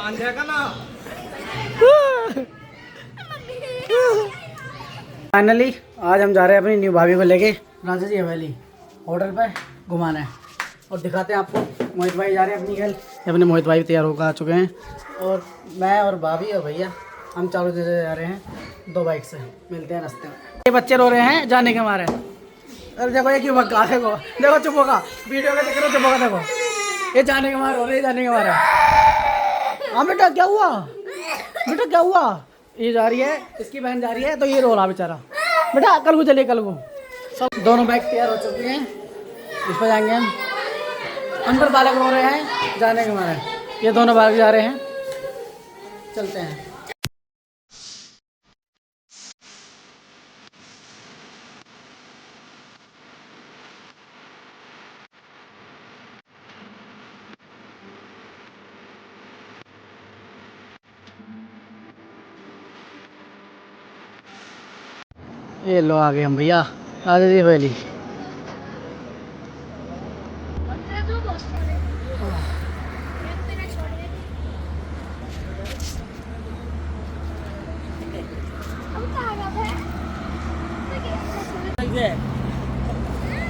Finally आज हम जा रहे हैं अपनी न्यू भाभी को लेके राजा जी हवेली होटल पे घुमाना है और दिखाते हैं आपको। मोहित भाई जा रहे हैं अपनी खेल, अपने मोहित भाई तैयार होकर आ चुके हैं और मैं और भाभी और भैया हम चारों जगह जा रहे हैं 2 बाइक से। मिलते हैं रास्ते में। ये बच्चे रो रहे हैं जाने के मारे। अरे देखो ये क्यों भगा, देखो चुप होगा, वीडियो में देख रहे हो चुप होगा। देखो ये जाने के मारे रो रहे हैं, जाने के मारे। हाँ बेटा क्या हुआ, बेटा क्या हुआ? ये जा रही है, इसकी बहन जा रही है तो ये रो रहा बेचारा। बेटा कल को चलिए, कल को। सब दोनों बाइक तैयार हो चुकी हैं, इस पर जाएंगे हम। उन पर बालक रो रहे हैं जाने के मारे। ये दोनों बालक जा रहे हैं, चलते हैं। ये लो आ गए हम भैया राजा जी हवेली।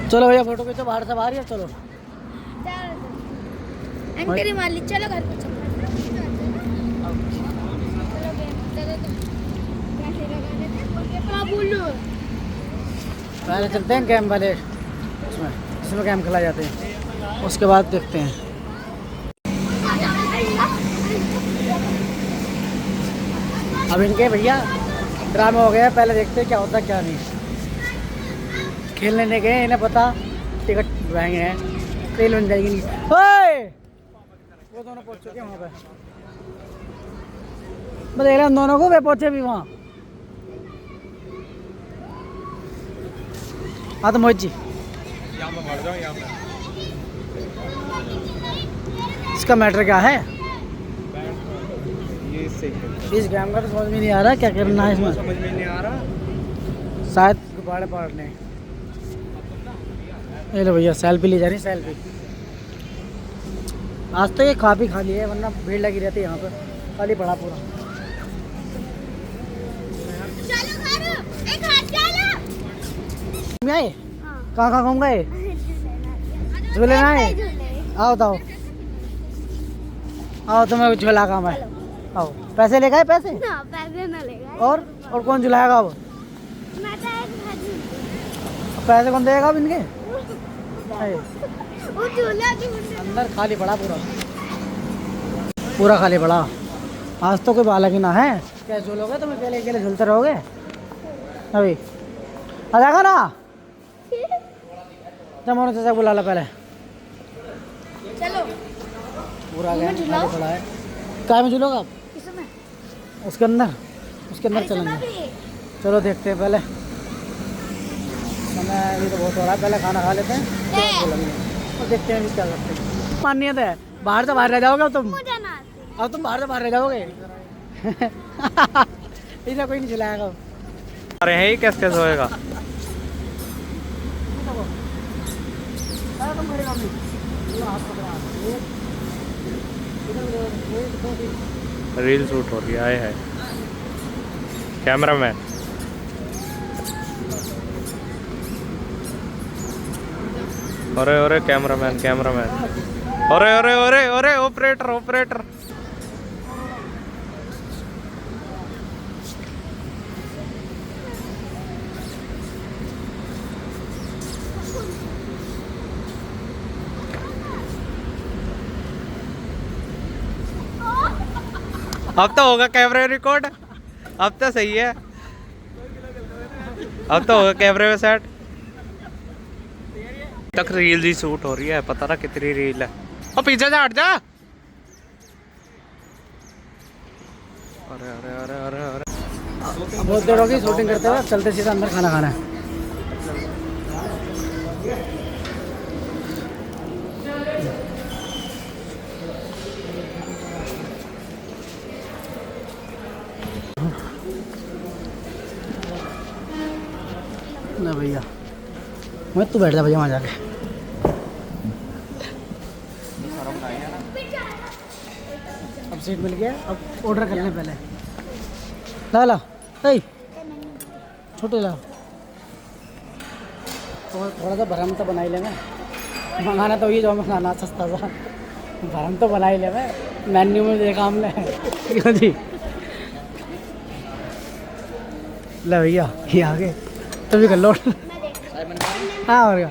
चलो भैया फोटो खींचो, बाहर से बाहर ही। चलो अंकल मालिक चलो घर पे चलो। पहले चलते हैं गेम वाले उसमें, जिसमें गेम खेला जाते हैं, उसके बाद देखते हैं। अब इनके भैया ड्रामा हो गया, पहले देखते हैं क्या होता क्या नहीं। खेलने नहीं गए, इन्हें पता टिकट महंगे हैं, तेल बन जाएगी नहीं। ओए वो दोनों पहुंच चुके हैं वहाँ पे, मैं देख रहा हूँ दोनों को, वे पहुंचे भी वहाँ। हाँ तो मोहित जी यहाँ पे बढ़ जाओ, यहाँ पे इसका मैटर क्या है? ये सही इस गेम का तो समझ में नहीं आ रहा क्या करना है इसमें। समझ में नहीं आ रहा। शायद गुब्बारे पाड़ने। ये लो भैया सेल्फी ली जा रही, सेल्फी। आज तो ये काफ़ी खाली है, वरना भीड़ लगी रहती है यहाँ पर। खाली पड़ा पूरा। आए कहाँ घूम गए? झूले ना आए? आओ तो आओ, तुम्हें झूला काम है। आओ पैसे ले गए? पैसे पैसे न ले गए। और कौन झुलाएगा अब? पैसे कौन देगा अब इनके? वो झूला अंदर खाली पड़ा पूरा, पूरा खाली पड़ा। आज तो कोई बालक ही ना है। क्या झूलोगे तुम? अकेले अकेले झूलते रहोगे अभी? आ जाएगा ना, जमानो चाचा बुला ला पहले। चलो पूरा गया खाली पड़ा है। क्या में झूलोगा आप? किसमें? उसके अंदर, उसके अंदर चलेंगे। चलो देखते हैं पहले, समय अभी तो बहुत हो रहा है। पहले खाना खा लेते हैं और देखते हैं क्या करते हैं। मान्यत है बाहर से बाहर रह जाओगे अब तुम। अब तुम बाहर से बाहर रह जाओगे। इधर कोई नहीं चलाएगा। अरे है ही कैसे कैसे होएगा? रील शूट हो रही है, आए है कैमरा मैन। अरे अरे कैमरा मैन, कैमरा मैन। अरे अरे अरे अरे ऑपरेटर, ऑपरेटर। अब तो होगा कैमरे रिकॉर्ड, अब तो सही है, अब तो होगा कैमरे में सेट। तक रील ही शूट हो रही है, पता ना कितनी रील है। और पीछे से हट जा। अरे अरे अरे अरे अरे बहुत देर होगी शूटिंग करते हुए, चलते सीधा अंदर खाना खाना है। ना भैया मैं तू बैठ जा भैया वहाँ जाके। अब सीट मिल गया, अब ऑर्डर कर लें पहले। ला ला ए छोटे ला, और थोड़ा सा भरम तो बना ही लेंगे। मंगाना तो ये जो मंगाना सस्ता सा भरम तो बना ही लेंगे। मेन्यू में देखा हमने क्यों जी। ले भैया ये आगे तो भी कर लो। हाँ और क्या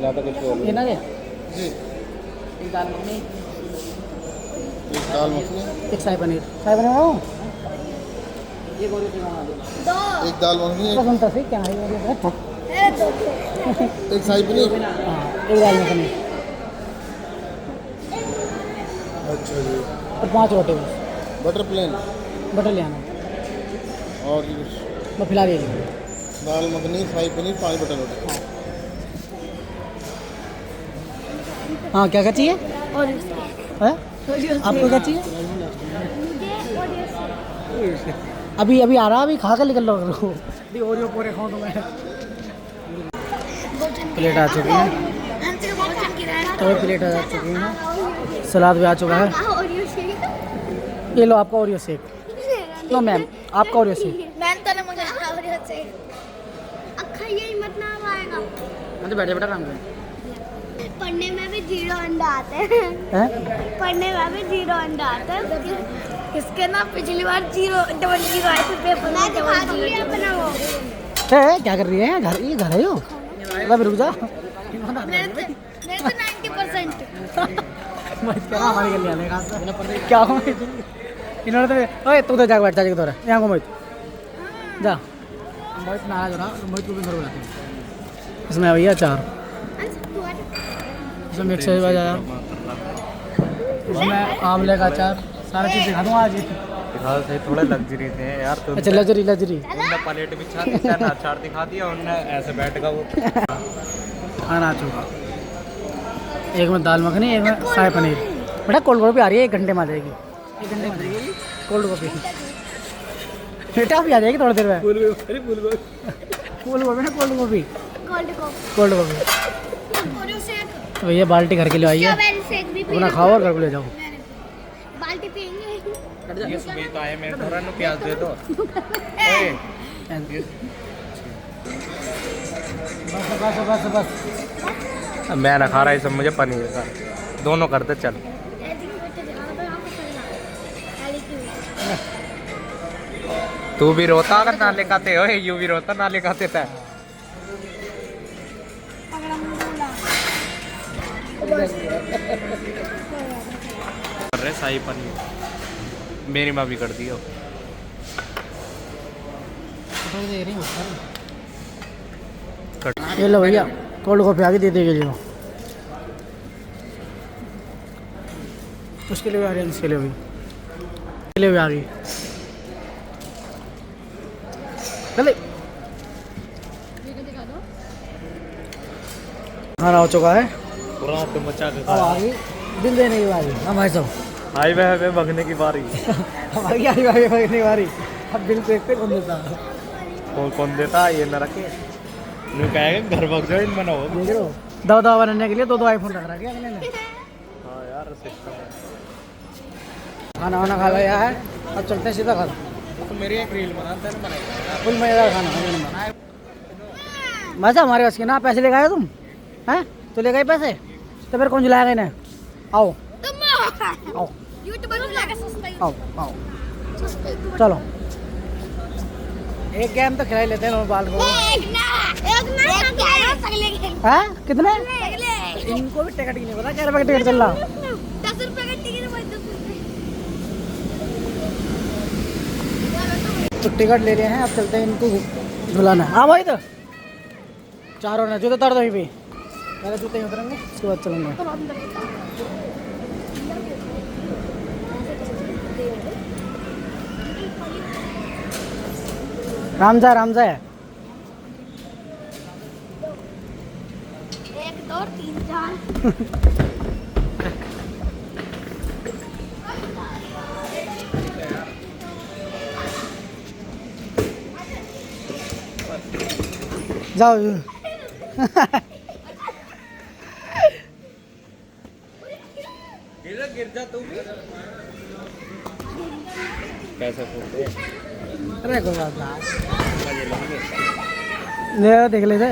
ये ना जी एक दाल मखनी, एक दाल मखनी, एक शाही पनीर बनाओ। ये गोरी सी मंगा दो। दो एक दाल मखनी, पसंद तो सही क्या है ये दो एक शाही पनीर। हाँ एक दाल मखनी अच्छा जी। और 5 रोटी बस, बटर प्लेन बटर ले आना। और ये कुछ मैं फिलहाल ये दाल मखनी, शाही पनीर, 5 बटर रोटी। हाँ क्या क्या चाहिए और है? आपको क्या चाहिए? मुझे अभी अभी आ रहा, अभी खा कर निकल रहा हूँ। अभी ओरियो पूरे खाऊँ तो मैं। प्लेट आ चुकी है, भोजन की रात तो प्लेट आ चुकी है, सलाद भी आ चुका है। और ये शेक ये लो आपका ओरियो शेक। नो मैम आपका ओरियो शेक। मैंने तो मुझे और ये शेक अखा यही मत ना आएगा। मतलब बैठे बैठे काम करें। पढ़ने में भी 0 अंडा आते हैं। पढ़ने में भी 0 अंडा आते हैं। इसके ना पिछली बार 0 डबल 0 आए थे पेपर में। डबल 0 अपना वो है क्या कर रही है? घर ये घर है यो। अभी रुक जा। मेरे तो 90%। मत करा हमारी गली आने का। क्या हो इन्होंने तो ओए तू तो जाके बैठ जा के तोरा यहाँ को मोहित जा। मोहित नाराज हो रहा, मोहित को भी अंदर बुलाते हैं। इसमें है भैया 4, इसमें मिक्स वेज आया, इसमें आमले का अचार, सारा चीज़ दिखा दूँ आज। दिखा से थोड़े लग्जरी थे यार। तुम अच्छा लजरी लजरी तुमने प्लेट बिछा दी, ना अचार दिखा दिया, उन्होंने ऐसे बैठ गया वो। खाना आ चुका। एक में दाल मखनी, एक में शाही पनीर। बेटा कोल्ड कॉफ़ी आ रही है, 1 घंटे में आ जाएगी। 1 घंटे में आ जाएगी कोल्ड कॉफ़ी। बेटा अभी आ जाएगी थोड़ी देर में। फूल गोभी ना कोल्ड कॉफ़ी। कोल्ड कॉफ़ी तो भैया बाल्टी घर के लिए आई है, अपना खाओ और घर को ले जाओ। बाल्टी पियेंगे। ये सुबह तो आए, मेरे थोड़ा ना प्याज दे दो। बस बस बस बस। मैं ना खा रहा, सब मुझे पनीर का दोनों करते चल। तू भी रोता अगर ना लेकाते हो, यू भी रोता ना लेकाते था। कर रहे शाही पनीर, मेरी माँ भी कर दी हो। ये लो भैया कोल्ड कॉफ़ी आगे दे देगी जी। उसके लिए भी आ रही है, इसके लिए भी, इसके लिए भी आ गई। चले खाना हो चुका है, पूरा तो मचा के अब आ गई बिल देने की बारी। हाँ भाई साहब हाई वे भगने की बारी। अब आ गई आई भाई भागने की बारी। अब बिल देखते कौन देता है। कौन देता ये न रखे, नहीं कहेगा घर भाग जाओ इन बनाओ। देख रहे हो, दवा बनाने के लिए 2 आईफोन रख रहा है अगले ने। हाँ यार सिस्टम है। खाना वाना खा लिया है, अब चलते हैं सीधा घर। तो मेरी एक रील बनाते हैं बनाएगा। फुल मज़ेदार खाना। मज़ा हमारे पास की ना। पैसे लेके आए तुम हैं? तो ले गए पैसे तो फिर कौन जिलाएगा इन्हें? आओ आओ आओ आओ चलो एक गेम तो खिला ही लेते हैं बाल को। हैं कितने? इनको भी टिकट की नहीं पता, क्या रुपये का टिकट चल रहा। 10 रुपए का टिकट है, 10 रुपए। तो टिकट ले रहे हैं, अब चलते हैं इनको झुलाना। हाँ भाई तो चारों ने जूते उतार दो भी, पहले जूते ही उतरेंगे उसके बाद चलेंगे। रामजा रामजा है। 1 2 3 4 जाओ कैसे फूलते हैं? अरे कोई बात ना, ले देख लेते